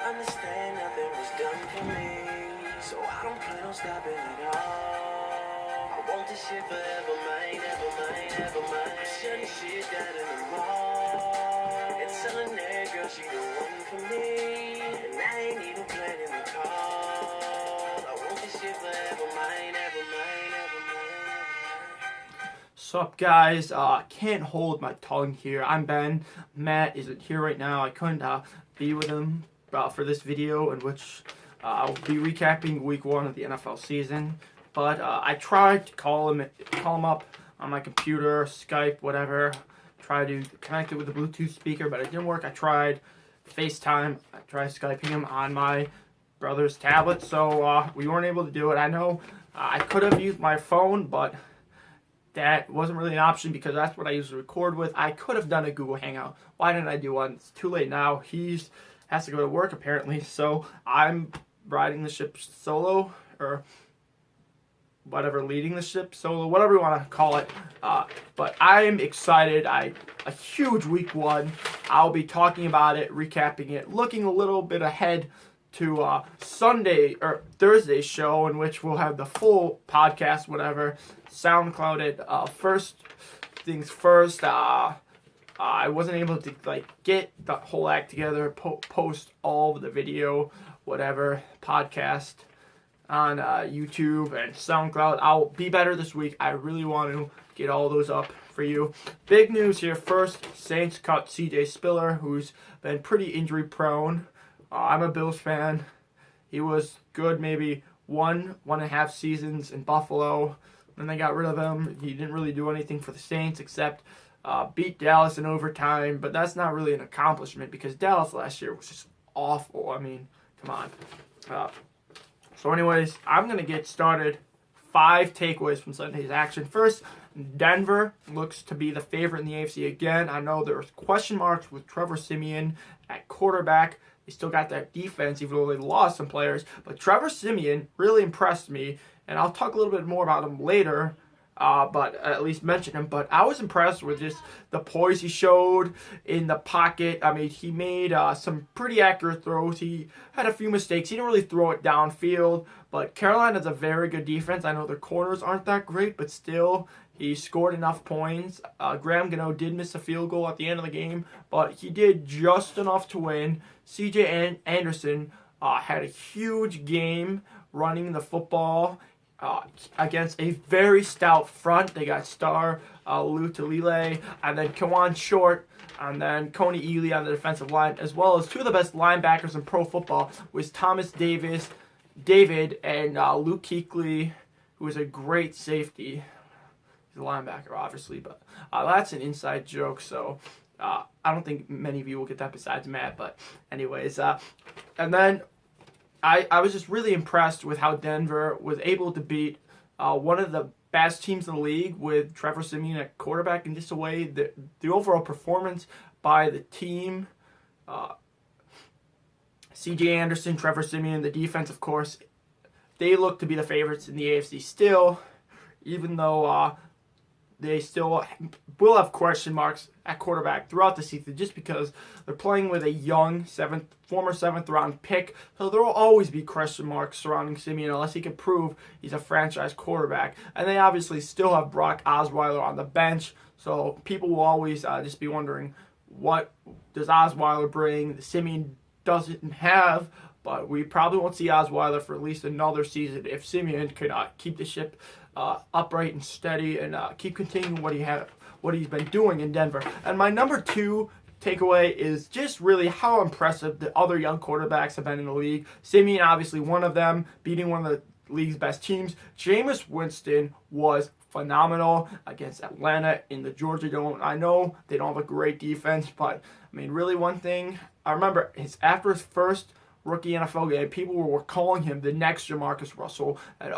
understand nothing was done for me, so I don't plan on stopping at all. I want this shit forever, mine, ever mine, ever mine. I'm shutting shit down in the mall and telling that girl she the one for me, and I ain't even planning the call. I want this shit forever, mine, ever mine, ever mine. Sup guys, can't hold my tongue here. I'm Ben. Matt isn't here right now. I couldn't be with him for this video in which I'll be recapping week 1 of the NFL season. But I tried to call him up on my computer, Skype, whatever. Tried to connect it with the Bluetooth speaker, but it didn't work. I tried FaceTime. I tried Skyping him on my brother's tablet, so we weren't able to do it. I know I could have used my phone, but that wasn't really an option because that's what I usually record with. I could have done a Google Hangout. Why didn't I do one? It's too late now. He has to go to work apparently, so I'm riding the ship solo, or whatever, leading the ship solo, whatever you want to call it. But I'm excited. A huge week 1. I'll be talking about it, recapping it, looking a little bit ahead to Sunday or Thursday's show, in which we'll have the full podcast, whatever, SoundClouded. First things first, I wasn't able to get the whole act together, post all of the video, whatever, podcast on YouTube and SoundCloud. I'll be better this week. I really want to get all those up for you. Big news here first: Saints cut CJ Spiller, who's been pretty injury prone. I'm a Bills fan. He was good maybe one and a half seasons in Buffalo. Then they got rid of him. He didn't really do anything for the Saints except beat Dallas in overtime. But that's not really an accomplishment because Dallas last year was just awful. I mean, come on. So anyways, I'm going to get started. 5 takeaways from Sunday's action. First, Denver looks to be the favorite in the AFC again. I know there's question marks with Trevor Siemian at quarterback. They still got that defense, even though they lost some players. But Trevor Siemian really impressed me, and I'll talk a little bit more about him later, but at least mention him. But I was impressed with just the poise he showed in the pocket. I mean, he made some pretty accurate throws. He had a few mistakes. He didn't really throw it downfield, but Carolina's a very good defense. I know their corners aren't that great, but still, he scored enough points. Graham Gano did miss a field goal at the end of the game, but he did just enough to win. C.J. Anderson had a huge game running the football against a very stout front. They got star Lou Talile, and then Kawan Short, and then Coney Ely on the defensive line, as well as 2 of the best linebackers in pro football was Thomas David and Luke Kuechly, who is a great safety. He's a linebacker, obviously, but that's an inside joke, so I don't think many of you will get that besides Matt, but anyways. And then I was just really impressed with how Denver was able to beat one of the best teams in the league with Trevor Siemian at quarterback, and just the way the overall performance by the team. C.J. Anderson, Trevor Siemian, the defense, of course, they look to be the favorites in the AFC still, even though they still will have question marks at quarterback throughout the season just because they're playing with a young former 7th round pick. So there will always be question marks surrounding Siemian unless he can prove he's a franchise quarterback. And they obviously still have Brock Osweiler on the bench. So people will always just be wondering, what does Osweiler bring that Siemian doesn't have? But we probably won't see Osweiler for at least another season if Siemian could keep the ship upright and steady and keep continuing what he's been doing in Denver. And my number 2 takeaway is just really how impressive the other young quarterbacks have been in the league. Siemian, obviously one of them, beating one of the league's best teams. Jameis Winston was phenomenal against Atlanta in the Georgia Dome. I know they don't have a great defense, but I mean, really one thing I remember is after his first rookie NFL game, people were calling him the next Jamarcus Russell, and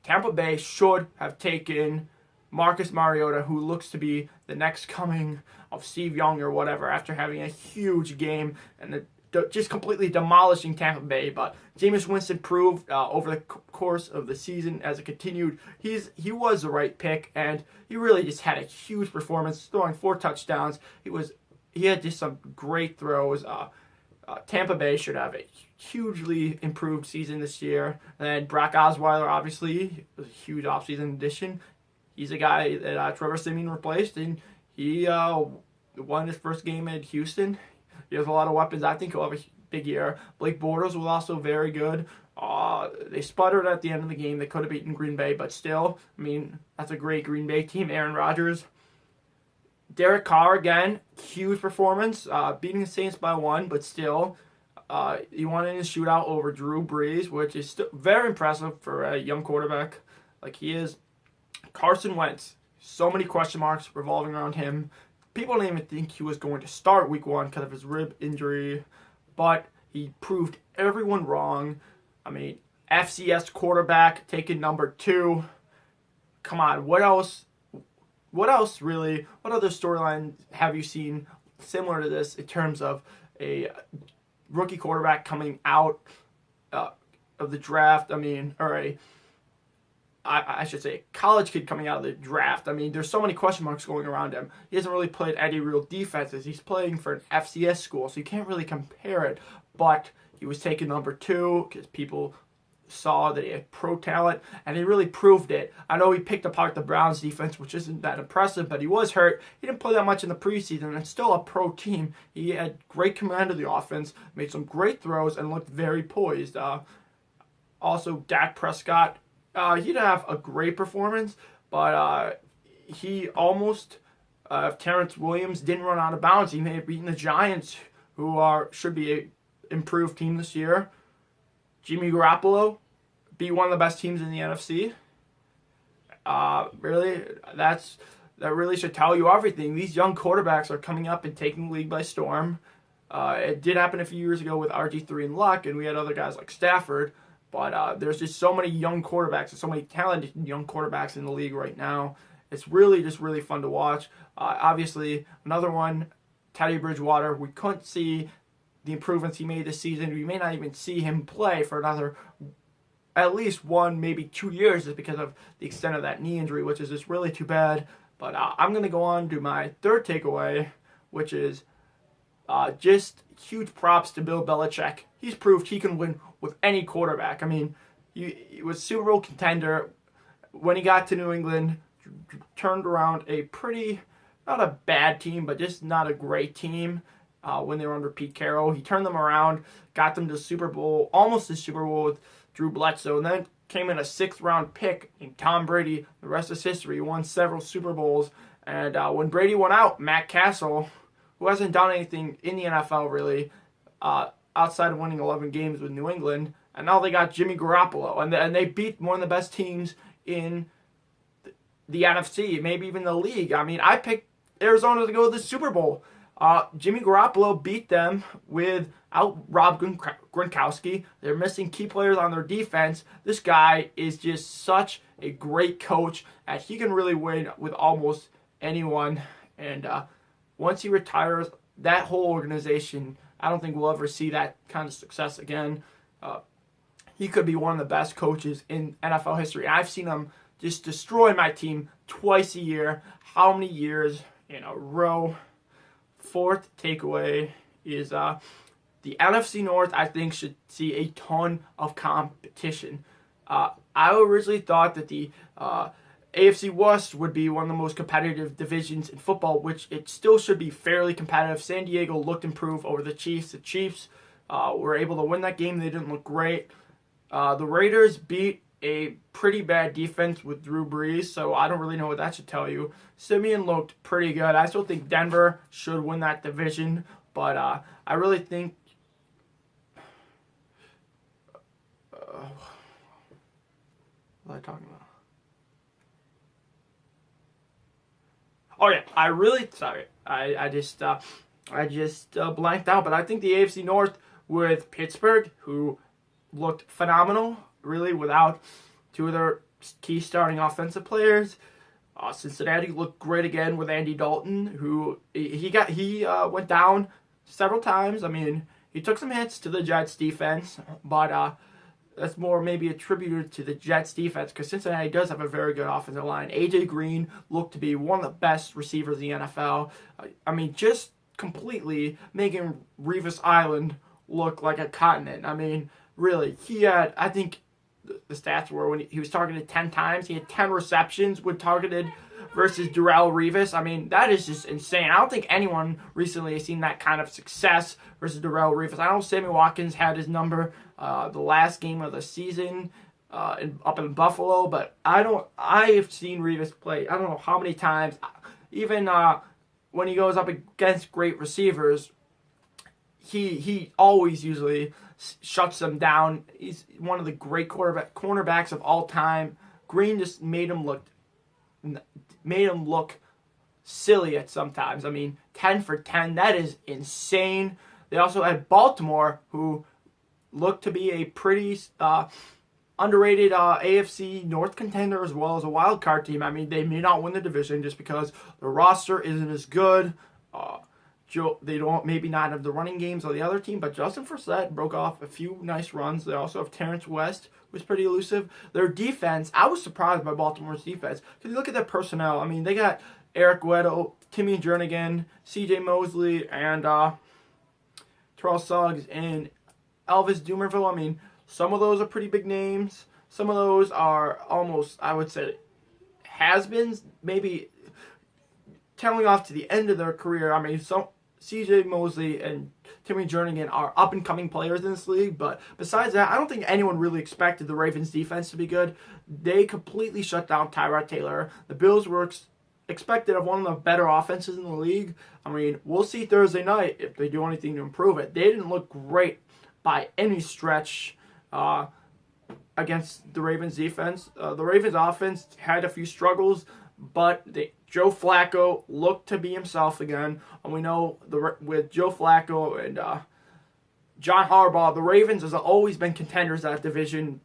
Tampa Bay should have taken Marcus Mariota, who looks to be the next coming of Steve Young or whatever, after having a huge game and just completely demolishing Tampa Bay. But Jameis Winston proved over the course of the season as it continued, he was the right pick, and he really just had a huge performance, throwing 4 touchdowns. He had just some great throws. Tampa Bay should have a hugely improved season this year. And then Brock Osweiler, obviously, was a huge offseason addition. He's a guy that Trevor Siemian replaced, and he won his first game at Houston. He has a lot of weapons. I think he'll have a big year. Blake Bortles was also very good. They sputtered at the end of the game. They could have beaten Green Bay, but still, I mean, that's a great Green Bay team. Aaron Rodgers. Derek Carr, again, huge performance. Beating the Saints by 1, but still, he won in a shootout over Drew Brees, which is still very impressive for a young quarterback like he is. Carson Wentz, so many question marks revolving around him. People didn't even think he was going to start week 1 because of his rib injury, but he proved everyone wrong. I mean, FCS quarterback taking number 2. Come on, what else? What else really? What other storyline have you seen similar to this in terms of a rookie quarterback coming out of the draft? I mean, or I should say, college kid coming out of the draft. I mean, there's so many question marks going around him. He hasn't really played any real defenses. He's playing for an FCS school, so you can't really compare it. But he was taken number 2 because people saw that he had pro talent, and he really proved it. I know he picked apart the Browns defense, which isn't that impressive, but he was hurt. He didn't play that much in the preseason, and it's still a pro team. He had great command of the offense, made some great throws, and looked very poised. Also, Dak Prescott, he didn't have a great performance, but he almost, if Terrence Williams didn't run out of bounds, he may have beaten the Giants, who should be an improved team this year. Jimmy Garoppolo beat one of the best teams in the NFC. Really, that really should tell you everything. These young quarterbacks are coming up and taking the league by storm. It did happen a few years ago with RG3 and Luck, and we had other guys like Stafford. But there's just so many young quarterbacks and so many talented young quarterbacks in the league right now. It's really just really fun to watch. Obviously, another one, Teddy Bridgewater. We couldn't see the improvements he made this season. We may not even see him play for another at least 1, maybe 2 years just because of the extent of that knee injury, which is just really too bad. But I'm going to go on to my third takeaway, which is just huge props to Bill Belichick. He's proved he can win with any quarterback. I mean, he was Super Bowl contender when he got to New England, turned around a pretty, not a bad team, but just not a great team when they were under Pete Carroll. He turned them around, got them to Super Bowl, almost the Super Bowl with Drew Bledsoe, and then came in a 6th-round pick in Tom Brady. The rest is history. He won several Super Bowls, and when Brady went out, Matt Castle, who hasn't done anything in the NFL really, outside of winning 11 games with New England, and now they got Jimmy Garoppolo, and they beat one of the best teams in the NFC, maybe even the league. I mean, I picked Arizona to go to the Super Bowl. Jimmy Garoppolo beat them without Rob Gronkowski. They're missing key players on their defense. This guy is just such a great coach, and he can really win with almost anyone. And once he retires, that whole organization, I don't think we'll ever see that kind of success again. He could be one of the best coaches in NFL history. I've seen him just destroy my team twice a year. How many years in a row? Fourth takeaway is the NFC North, I think, should see a ton of competition. I originally thought that the AFC West would be one of the most competitive divisions in football, which it still should be fairly competitive. San Diego looked improved over the Chiefs. The Chiefs were able to win that game. They didn't look great. The Raiders beat a pretty bad defense with Drew Brees, so I don't really know what that should tell you. Simeon looked pretty good. I still think Denver should win that division, but I really think what was I talking about? Oh yeah, I just blanked out, but I think the AFC North with Pittsburgh, who looked phenomenal, really, without 2 of their key starting offensive players. Cincinnati looked great again with Andy Dalton, who he went down several times. I mean, he took some hits to the Jets defense, but that's more maybe attributed to the Jets defense because Cincinnati does have a very good offensive line. A.J. Green looked to be one of the best receivers in the NFL. I mean, just completely making Revis Island look like a continent. I mean, really, he had, I think the stats were when he was targeted 10 times, he had 10 receptions when targeted versus Darrelle Revis. I mean, that is just insane. I don't think anyone recently has seen that kind of success versus Darrelle Revis. I know Sammy Watkins had his number the last game of the season up in Buffalo, but I've seen Revis play, I don't know how many times, even when he goes up against great receivers, he always usually shuts them down. He's one of the great cornerbacks of all time. Green just made him look silly at sometimes. I mean, 10 for 10, that is insane. They also had Baltimore, who looked to be a pretty underrated AFC North contender as well as a wild card team. I mean, they may not win the division just because the roster isn't as good. They don't maybe not have the running games of the other team, but Justin Forsett broke off a few nice runs. They also have Terrence West, who's pretty elusive. Their defense, I was surprised by Baltimore's defense because you look at their personnel. I mean, they got Eric Weddle, Timmy Jernigan, C.J. Mosley, and Terrell Suggs and Elvis Dumervil. I mean, some of those are pretty big names. Some of those are almost, I would say, has-beens, maybe tailing off to the end of their career. I mean, some C.J. Mosley and Timmy Jernigan are up-and-coming players in this league, but besides that, I don't think anyone really expected the Ravens' defense to be good. They completely shut down Tyrod Taylor. The Bills were expected of one of the better offenses in the league. I mean, we'll see Thursday night if they do anything to improve it. They didn't look great by any stretch against the Ravens' defense. The Ravens' offense had a few struggles, but Joe Flacco looked to be himself again. And we know with Joe Flacco and John Harbaugh, the Ravens has always been contenders at that division,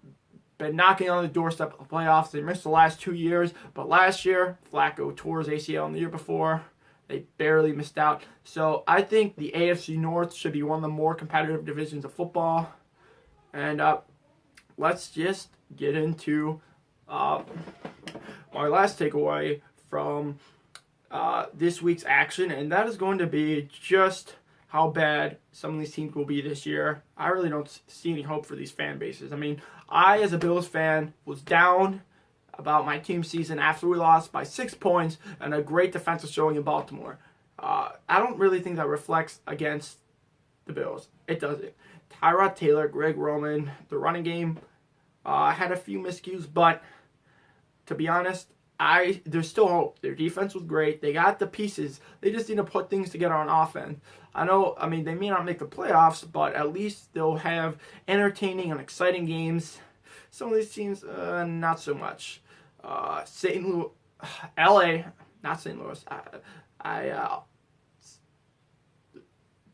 been knocking on the doorstep of the playoffs. They missed the last 2 years, but last year, Flacco tore his ACL, and the year before, they barely missed out. So I think the AFC North should be one of the more competitive divisions of football. And let's just get into my last takeaway from this week's action, and that is going to be just how bad some of these teams will be this year. I really don't see any hope for these fan bases. I mean, I, as a Bills fan, was down about my team season after we lost by 6 points and a great defensive showing in Baltimore. I don't really think that reflects against the Bills. It doesn't. Tyrod Taylor, Greg Roman, the running game had a few miscues, but to be honest, there's still hope. Their defense was great. They got the pieces. They just need to put things together on offense. I mean, they may not make the playoffs, but at least they'll have entertaining and exciting games. Some of these teams, not so much. St. Louis, LA, not St. Louis. It's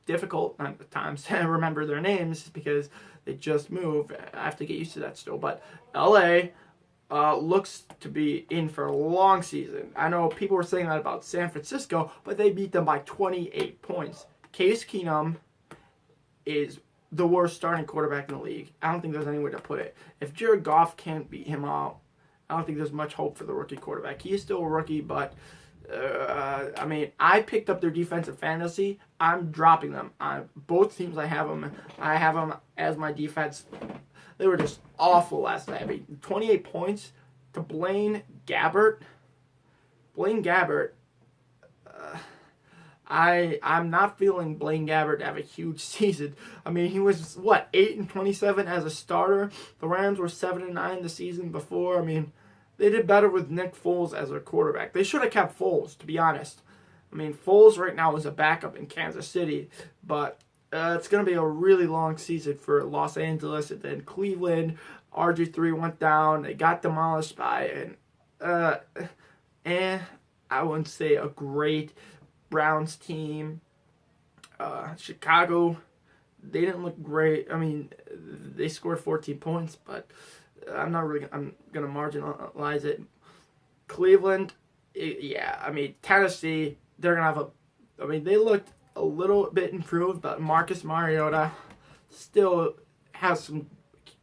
difficult at times to remember their names because they just moved. I have to get used to that still. But LA looks to be in for a long season. I know people were saying that about San Francisco, but they beat them by 28 points. Case Keenum is the worst starting quarterback in the league. I don't think there's any way to put it. If Jared Goff can't beat him out, I don't think there's much hope for the rookie quarterback. He is still a rookie, but I mean, I picked up their defensive fantasy. I'm dropping them. Both teams I have them as my defense. They were just awful last night. I mean, 28 points to Blaine Gabbert. I'm not feeling Blaine Gabbert to have a huge season. I mean, he was, 8-27 as a starter. The Rams were 7-9 the season before. I mean, they did better with Nick Foles as their quarterback. They should have kept Foles, to be honest. I mean, Foles right now is a backup in Kansas City, but it's going to be a really long season for Los Angeles. And then Cleveland, RG3 went down. They got demolished by I wouldn't say a great Browns team. Chicago, they didn't look great. I mean, they scored 14 points, but I'm going to marginalize it. Cleveland, I mean, Tennessee, they're going to have they looked a little bit improved, but Marcus Mariota still has some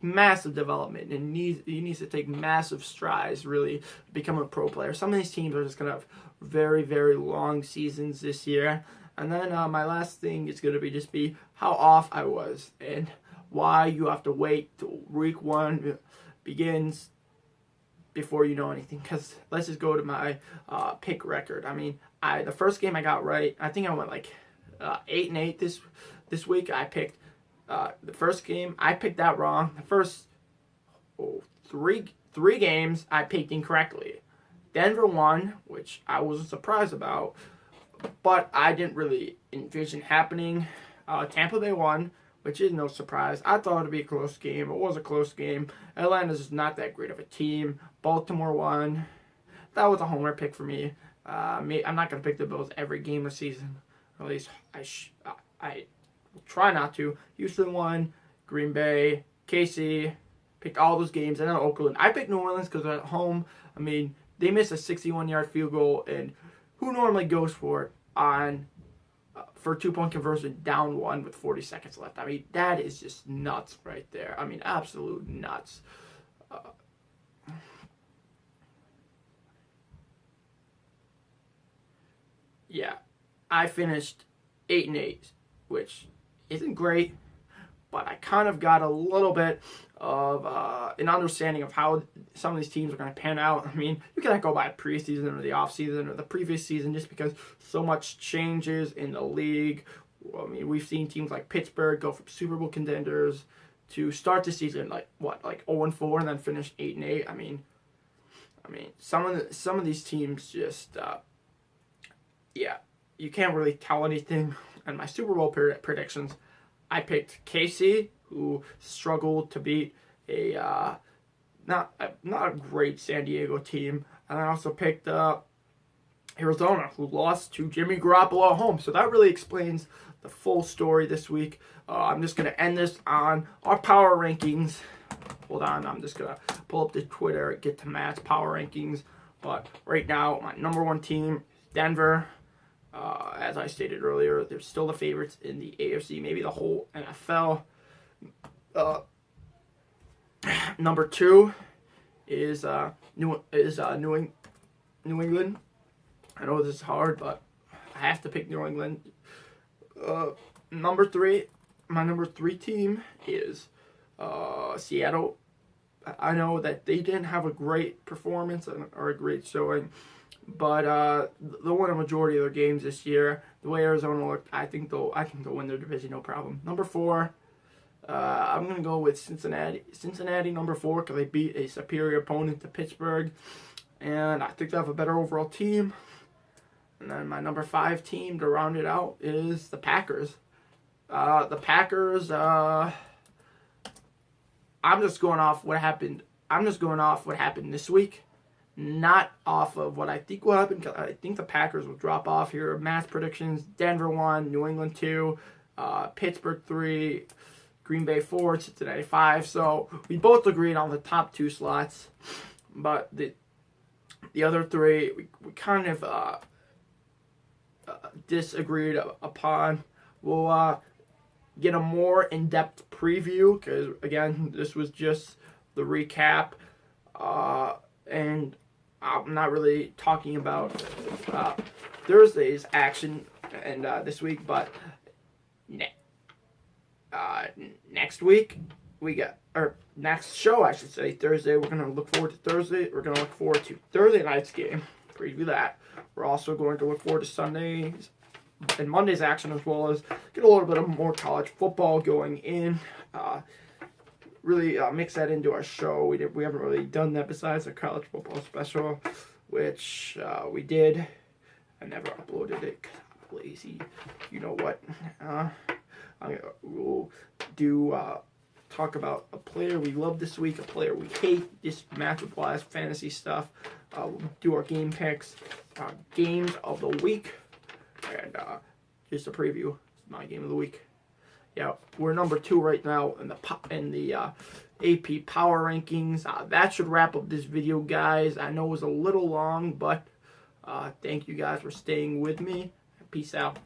massive development and he needs to take massive strides really to become a pro player. Some of these teams are just going to have very, very long seasons this year. And then my last thing is going to be how off I was and why you have to wait till week 1 begins before you know anything. Because let's just go to my pick record. I mean, the first game I got right. I think I went like 8-8 this week. I picked the first game. I picked that wrong. The first three games I picked incorrectly. Denver won, which I wasn't surprised about, but I didn't really envision happening. Tampa Bay won, which is no surprise. I thought it'd be a close game. It was a close game. Atlanta's just not that great of a team. Baltimore won. That was a homer pick for me. I'm not going to pick the Bills every game of the season. Or at least I will try not to. Houston won. Green Bay, KC, picked all those games. And then Oakland. I picked New Orleans because they're at home. I mean, they missed a 61-yard field goal, and who normally goes for it for a 2-point conversion down 1 with 40 seconds left? I mean, that is just nuts right there. I mean, absolute nuts. Yeah, I finished 8-8, which isn't great, but I kind of got a little bit of an understanding of how some of these teams are going to pan out. I mean, you cannot go by preseason or the offseason or the previous season just because so much changes in the league. I mean, we've seen teams like Pittsburgh go from Super Bowl contenders to start the season like 0-4 and then finish 8-8. I mean, some of these teams just you can't really tell anything. And my Super Bowl predictions, I picked KC, who struggled to beat a not a great San Diego team, and I also picked Arizona, who lost to Jimmy Garoppolo at home. So that really explains the full story this week. I'm just gonna end this on our power rankings. Hold on, I'm just gonna pull up the Twitter, get to Matt's power rankings. But right now, my number 1 team is Denver. As I stated earlier, they're still the favorites in the AFC, maybe the whole NFL. Number 2 is New England. I know this is hard, but I have to pick New England. Number 3, my number 3 team is Seattle. I know that they didn't have a great performance or a great showing, but they won a majority of their games this year. The way Arizona looked, I think they'll win their division, no problem. Number 4, I'm going to go with Cincinnati. Cincinnati, number 4, because they beat a superior opponent to Pittsburgh, and I think they have a better overall team. And then my number 5 team to round it out is the Packers. The Packers, I'm just going off what happened. I'm just going off what happened this week, not off of what I think will happen, because I think the Packers will drop off here. Mass predictions: Denver 1, New England 2, Pittsburgh 3, Green Bay 4, Cincinnati 5. So we both agreed on the top 2 slots, but the other 3 we kind of disagreed upon. We'll get a more in-depth preview, because again, this was just the recap, and I'm not really talking about Thursday's action and this week, but next week next show, I should say, Thursday. We're gonna look forward to Thursday. We're gonna look forward to Thursday night's game. Preview that. We're also going to look forward to Sunday's and Monday's action, as well as get a little bit of more college football going in. Really mix that into our show. We haven't really done that besides our college football special, which we did. I never uploaded it because I'm lazy. You know what? We'll do talk about a player we love this week, a player we hate. This matchup wise, fantasy stuff. We'll do our game picks, games of the week, and just a preview. It's my game of the week. Yeah, we're number 2 right now in the AP Power Rankings. That should wrap up this video, guys. I know it was a little long, but thank you guys for staying with me. Peace out.